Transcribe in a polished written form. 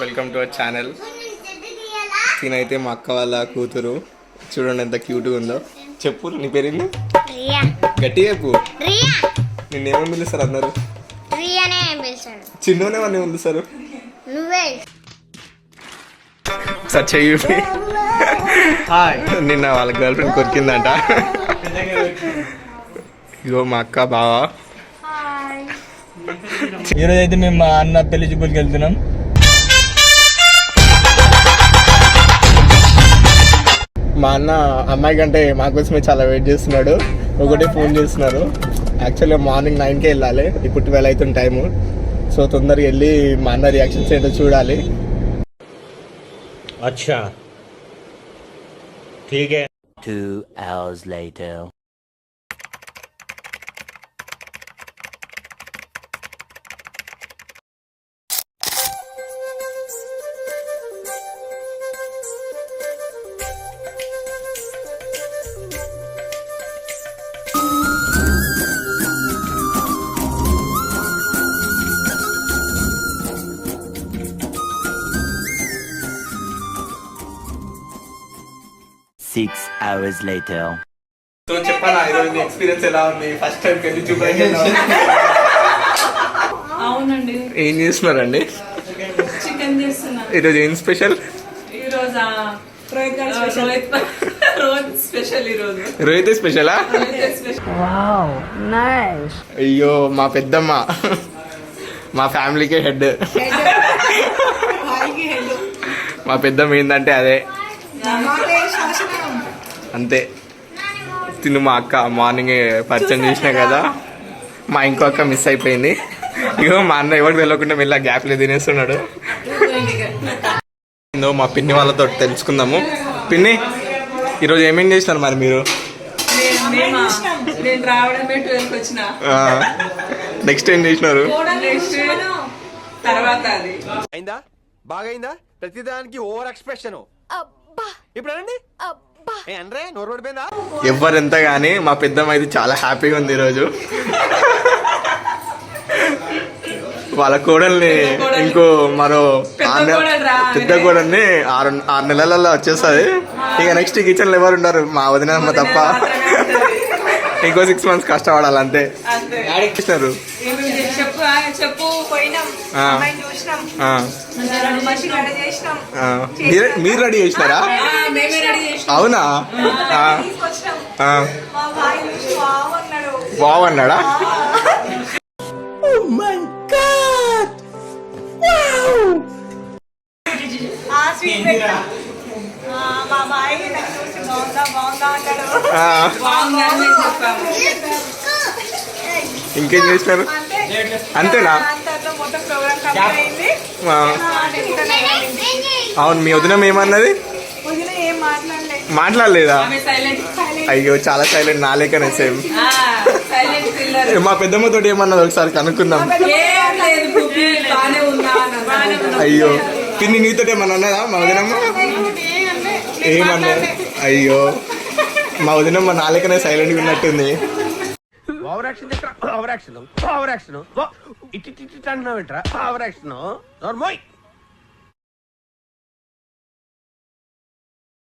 Welcome to our channel. తినైతే మా అక్క వాళ్ళ కూతురు, చూడండి ఎంత క్యూట్గా ఉందో. చెప్పు నీ పేరేంటి? గట్టిగా చెప్పు. నిన్నేమని పిలుస్తారు అందరు? చిన్ననే వాడిని పిలుస్తారు. నిన్న వాళ్ళ గర్ల్ ఫ్రెండ్ కొరికిందంట. ఇగో మా అక్క బావా. ఈరోజు అయితే మేము మా అన్న పెళ్లి చూపులకి వెళ్తున్నాం. మా అన్న అమ్మాయి కంటే మా కోసమే చాలా వెయిట్ చేస్తున్నాడు. ఒకటే ఫోన్ చేస్తున్నారు. యాక్చువల్గా మార్నింగ్ 9కే వెళ్ళాలి, ఇప్పుడు 12 అవుతుంది టైము. సో తొందరగా వెళ్ళి మా అన్న రియాక్షన్స్ ఏంటో చూడాలి. అచ్చా ठीक है. 2 hours later. Six hours later. So చెప్పాలా ఈరోజు మీ ఎక్స్పీరియన్స్ ఎలా ఉంది? ఫస్ట్ టైం పెళ్లి చూపులకి అవునండి. ఏం చేస్తున్నారండి? చికెన్ చేస్తున్నా. ఈరోజు ఏం స్పెషల్? ఈరోజు రోహిత్ స్పెషల్. ఈరోజు రోహిత్ స్పెషలా? అయ్యో మా పెద్దమ్మ మా ఫ్యామిలీకే హెడ్. మా పెద్దమ్మ ఏంటంటే అదే అంతే. తిను మా అక్క మార్నింగ్ పరిచయం చేసినా కదా, మా ఇంకో అక్క మిస్ అయిపోయింది. ఇగో మా అన్న ఎవరికి తెలియకుండా మెల్ల గ్యాప్లో తినేస్తున్నాడు. మా పిన్ని వాళ్ళతో తెలుసుకుందాము. పిన్ని, ఈరోజు ఏమేం చేసినారు మరి మీరు? నేను రావడమే 12కి వచ్చిన. నెక్స్ట్ ఏం చేసినారు? తర్వాత అది అయిందా? బాగైందా? ప్రతిదానికి ఓవర్ ఎక్స్ప్రెషన్. ఇప్పుడు అనండి. అంటే నోరు పడిపోయిందా? ఎవరెంత కానీ మా పెద్దమ్మ అయితే చాలా హ్యాపీగా ఉంది ఈరోజు. వాళ్ళ కోడల్ని ఇంకో మరో పెద్ద కోడల్ని 6 నెలలలో వచ్చేస్తుంది. ఇక నెక్స్ట్ కిచెన్లో ఎవరు ఉండరు, మా వదినమ్మ తప్ప. ఇంకో 6 months కష్టపడాలి అంతే. ఇచ్చినారు మీరు రెడీ చేసినారా? అవునా? బాగున్నాడా? ఇంకేం చేసినారు? అంతేనా? అవును, మీ వదిన ఏమన్నది? మాట్లాడలేదా? అయ్యో చాలా సైలెంట్, నా లేకనే సేమ్. మా పెద్దమ్మతో ఏమన్నది ఒకసారి కనుక్కుందాం. అయ్యో పిన్ని నీతో ఏమన్నా అన్నదా మా వదినమ్మ? ఏమన్నది? అయ్యో మా వదినమ్మ నా లేకనే సైలెంట్గా ఉన్నట్టుంది. Over action over action over action ఇట్ అంటున్నావు ఏంట్రా? Over action నోర్మోయ్.